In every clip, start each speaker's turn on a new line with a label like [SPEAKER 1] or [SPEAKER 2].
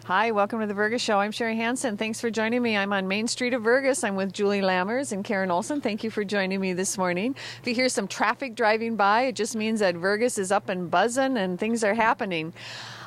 [SPEAKER 1] Hi, welcome to the Vergas Show. I'm Sherry Hansen. Thanks for joining me. I'm on Main Street of Vergas. I'm with Julie Lammers and Karen Olson. Thank you for joining me this morning. If you hear some traffic driving by, it just means that Vergas is up and buzzing and things are happening.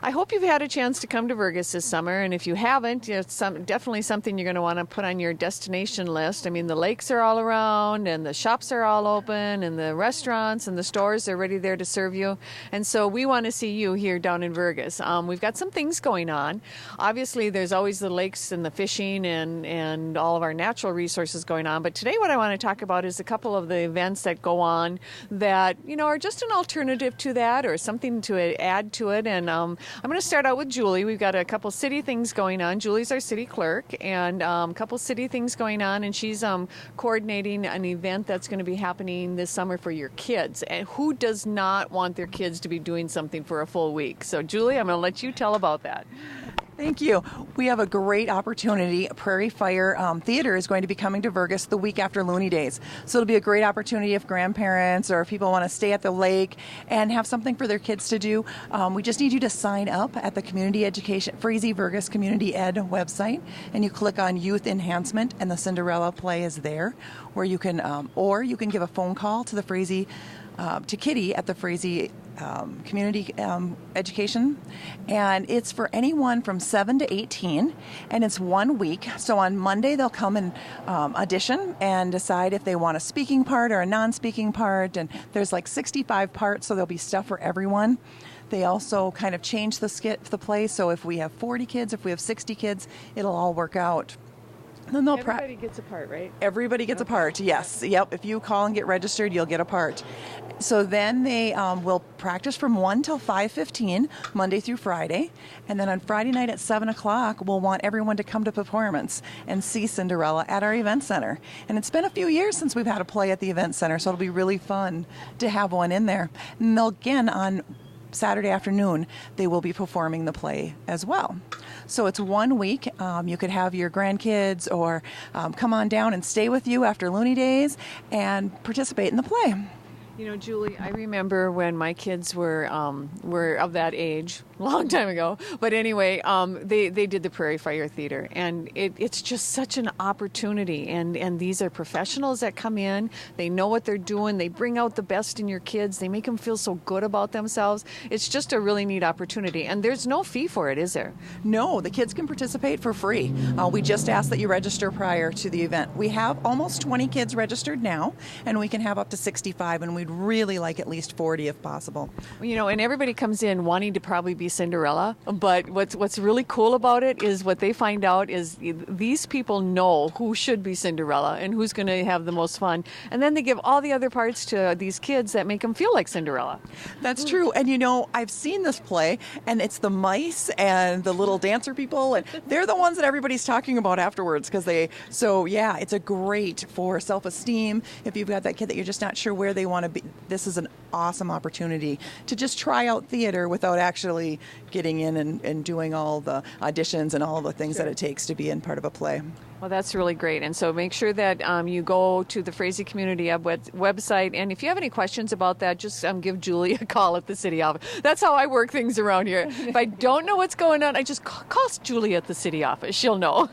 [SPEAKER 1] I hope you've had a chance to come to Vergas this summer, and if you haven't, it's definitely something you're going to want to put on your destination list. I mean, the lakes are all around, and the shops are all open, and the restaurants and the stores are ready there to serve you. And so we want to see you here down in Vergas. We've got some things going on. Obviously, there's always the lakes and the fishing and all of our natural resources going on. But today what I want to talk about is a couple of the events that go on that, are just an alternative to that or something to add to it. And I'm going to start out with Julie. We've got a couple city things going on. Julie's our city clerk, and a couple city things going on, and she's coordinating an event that's going to be happening this summer for your kids. And who does not want their kids to be doing something for a full week? So, Julie, I'm going to let you tell about that.
[SPEAKER 2] Thank you. We have a great opportunity. Prairie Fire Theater is going to be coming to Vergas the week after Looney Days. So it'll be a great opportunity if grandparents or if people want to stay at the lake and have something for their kids to do. We just need you to sign up at the Community Education, Frazee Vergas Community Ed website, and you click on Youth Enhancement, and the Cinderella play is there, where you can, or you can give a phone call to the Frazee, to Kitty at the Frazee Community Education, and it's for anyone from 7 to 18, and it's 1 week. So on Monday they'll come and audition and decide if they want a speaking part or a non-speaking part, and there's like 65 parts, so there'll be stuff for everyone. They also kind of change the play, so if we have 40 kids, if we have 60 kids, it'll all work out.
[SPEAKER 1] Everybody gets a part, right?
[SPEAKER 2] Everybody gets a part, yes. Yep, if you call and get registered, you'll get a part. So then they will practice from 1 till 5:15, Monday through Friday. And then on Friday night at 7 o'clock, we'll want everyone to come to performance and see Cinderella at our event center. And it's been a few years since we've had a play at the event center, so it'll be really fun to have one in there. And they'll, again, on Saturday afternoon, they will be performing the play as well. So it's 1 week. You could have your grandkids or come on down and stay with you after Looney Days and participate in the play.
[SPEAKER 1] Julie, I remember when my kids were of that age, a long time ago. But anyway, they did the Prairie Fire Theater, and it's just such an opportunity. And these are professionals that come in. They know what they're doing. They bring out the best in your kids. They make them feel so good about themselves. It's just a really neat opportunity. And there's no fee for it, is there?
[SPEAKER 2] No, the kids can participate for free. We just ask that you register prior to the event. We have almost 20 kids registered now, and we can have up to 65, and we'd really like at least 40 if possible.
[SPEAKER 1] And everybody comes in wanting to probably be Cinderella, but what's really cool about it is what they find out is these people know who should be Cinderella and who's going to have the most fun, and then they give all the other parts to these kids that make them feel like Cinderella.
[SPEAKER 2] That's true. And I've seen this play, and it's the mice and the little dancer people, and they're the ones that everybody's talking about afterwards, it's a great for self-esteem. If you've got that kid that you're just not sure where they want to be, this is an awesome opportunity to just try out theater without actually getting in and doing all the auditions and all the things that it takes to be in part of a play.
[SPEAKER 1] Well, that's really great. And so make sure that you go to the Frazee Community website. And if you have any questions about that, just give Julie a call at the city office. That's how I work things around here. If I don't know what's going on, I just call Julie at the city office. She'll know.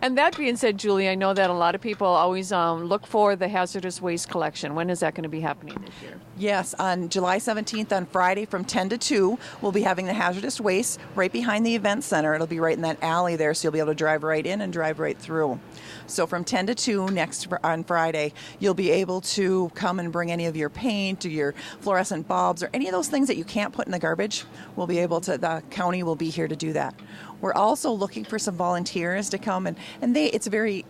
[SPEAKER 1] And that being said, Julie, I know that a lot of people always look for the hazardous waste collection. When is that going to be happening this year?
[SPEAKER 2] Yes, on July 17th on Friday from 10 to 2, we'll be having the hazardous waste right behind the event center. It'll be right in that alley there, so you'll be able to drive right in and drive right through. So from 10 to 2 on Friday, you'll be able to come and bring any of your paint or your fluorescent bulbs or any of those things that you can't put in the garbage. The county will be here to do that. We're also looking for some volunteers to come, and it's very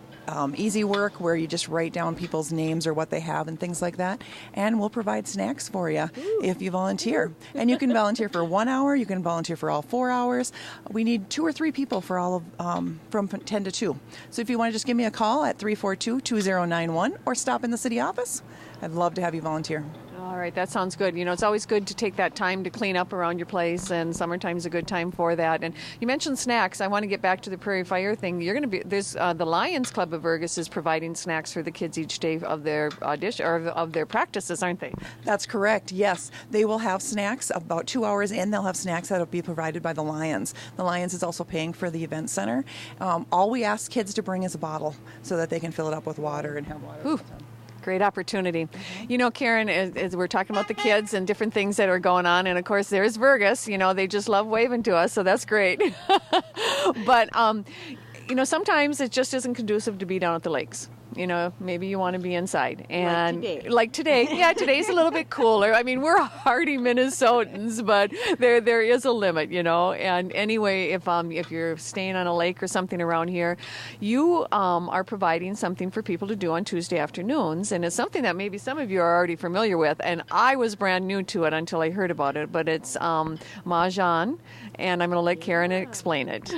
[SPEAKER 2] easy work where you just write down people's names or what they have and things like that, and we'll provide snacks for you if you volunteer. And you can volunteer for 1 hour, you can volunteer for all 4 hours. We need 2 or 3 people for all of from 10 to 2. So if you want to just give me a call at 342-2091 or stop in the city office, I'd love to have you volunteer.
[SPEAKER 1] Oh, All right, that sounds good. You know, it's always good to take that time to clean up around your place, and summertime's a good time for that. And you mentioned snacks. I want to get back to the Prairie Fire thing. You're going to be the Lions Club of Vergas is providing snacks for the kids each day of their audition or of their practices, aren't they?
[SPEAKER 2] That's correct. Yes, they will have snacks. About 2 hours in, they'll have snacks that will be provided by the Lions. The Lions is also paying for the event center. All we ask kids to bring is a bottle so that they can fill it up with water and have water.
[SPEAKER 1] Ooh. Great opportunity. You know, Karen, as we're talking about the kids and different things that are going on, and of course there's Vergas, you know, they just love waving to us, so that's great. But, you know, sometimes it just isn't conducive to be down at the lakes. You know, maybe you want to be inside. And like today. Yeah, today's a little bit cooler. I mean, we're hardy Minnesotans, but there is a limit, you know. And anyway, if you're staying on a lake or something around here, you are providing something for people to do on Tuesday afternoons. And it's something that maybe some of you are already familiar with. And I was brand new to it until I heard about it. But it's Mahjong, and I'm going to let Karen explain it.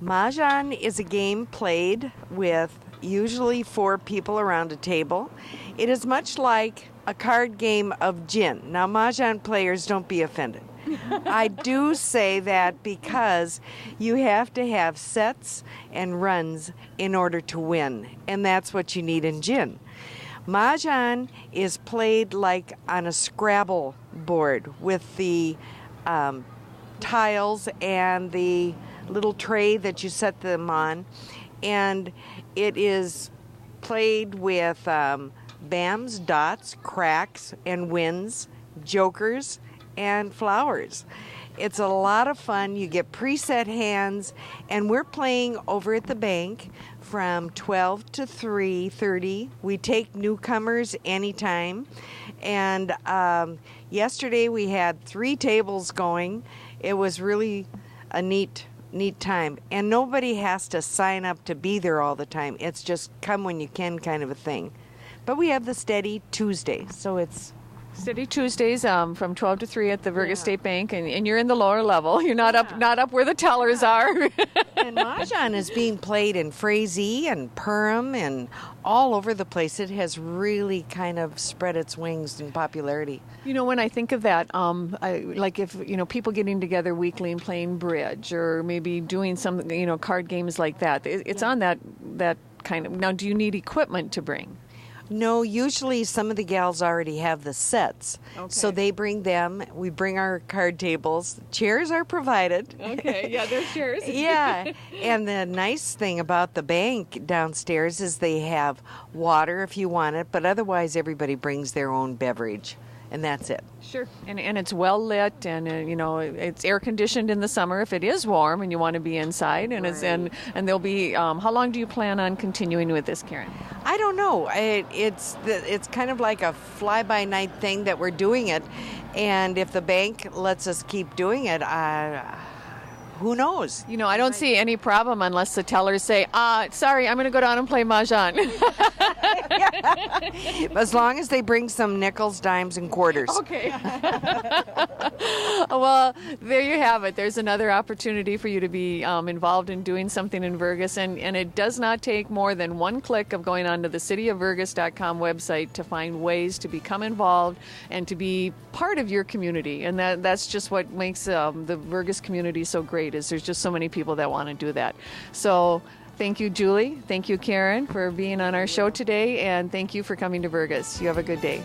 [SPEAKER 3] Mahjong is a game played with usually 4 people around a table. It is much like a card game of gin. Now, Mahjong players, don't be offended. I do say that because you have to have sets and runs in order to win, and that's what you need in gin. Mahjong is played like on a Scrabble board with the tiles and the little tray that you set them on, and it is played with bams, dots, cracks, and wins, jokers, and flowers. It's a lot of fun. You get preset hands, and we're playing over at the bank from 12 to 3:30. We take newcomers anytime, and yesterday we had 3 tables going. It was really a neat time, and nobody has to sign up to be there all the time. It's just come when you can kind of a thing. But we have the steady Tuesday, so it's
[SPEAKER 1] Steady Tuesdays from 12 to 3 at the Vergas State Bank, and you're in the lower level. You're not up where the tellers are.
[SPEAKER 3] And Mahjong is being played in Frazee and Perham and all over the place. It has really kind of spread its wings in popularity.
[SPEAKER 1] You know, when I think of that, like if, you know, people getting together weekly and playing bridge or maybe doing some, you know, card games like that, it's on that kind of. Now, do you need equipment to bring?
[SPEAKER 3] No, usually some of the gals already have the sets. Okay. So they bring them. We bring our card tables. Chairs are provided.
[SPEAKER 1] Okay, yeah, there's chairs.
[SPEAKER 3] Yeah, and the nice thing about the bank downstairs is they have water if you want it, but otherwise everybody brings their own beverage. And that's it.
[SPEAKER 1] Sure. And it's well lit, and you know, it's air conditioned in the summer if it is warm and you want to be inside. And it's and there'll be. How long do you plan on continuing with this, Karen?
[SPEAKER 3] I don't know. It's kind of like a fly-by-night thing that we're doing it, and if the bank lets us keep doing it, who knows?
[SPEAKER 1] You know, I don't see any problem unless the tellers say, sorry, I'm going to go down and play Mahjong.
[SPEAKER 3] As long as they bring some nickels, dimes, and quarters.
[SPEAKER 1] Okay. Well, there you have it. There's another opportunity for you to be involved in doing something in Vergas, and it does not take more than one click of going onto the cityofvergas.com website to find ways to become involved and to be part of your community. And that's just what makes the Vergas community so great. Is there's just so many people that want to do that. So thank you, Julie. Thank you, Karen, for being on our show today, and thank you for coming to Vergas. You have a good day.